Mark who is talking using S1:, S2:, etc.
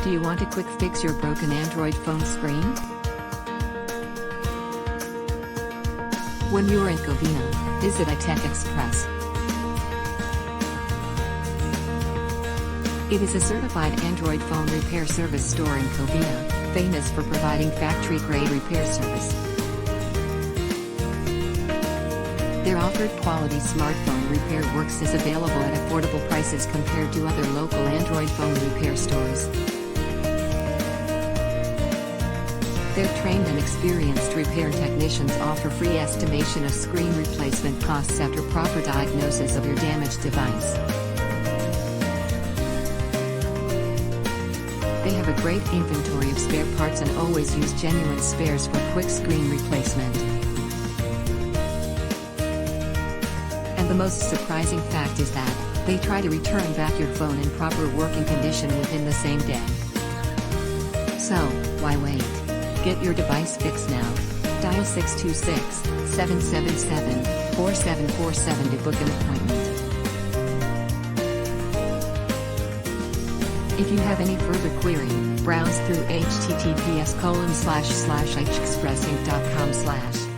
S1: Do you want to quick fix your broken Android phone screen? When you are in Covina, visit iTech Xpress. It is a certified Android phone repair service store in Covina, famous for providing factory-grade repair service. Their offered quality smartphone repair works is available at affordable prices compared to other local Android phone repair stores. Their trained and experienced repair technicians offer free estimation of screen replacement costs after proper diagnosis of your damaged device. They have a great inventory of spare parts and always use genuine spares for quick screen replacement. And the most surprising fact is that they try to return back your phone in proper working condition within the same day. So, why wait? Get your device fixed now. Dial 626-777-4747 to book an appointment. If you have any further query, browse through https://iTechXpress.com/.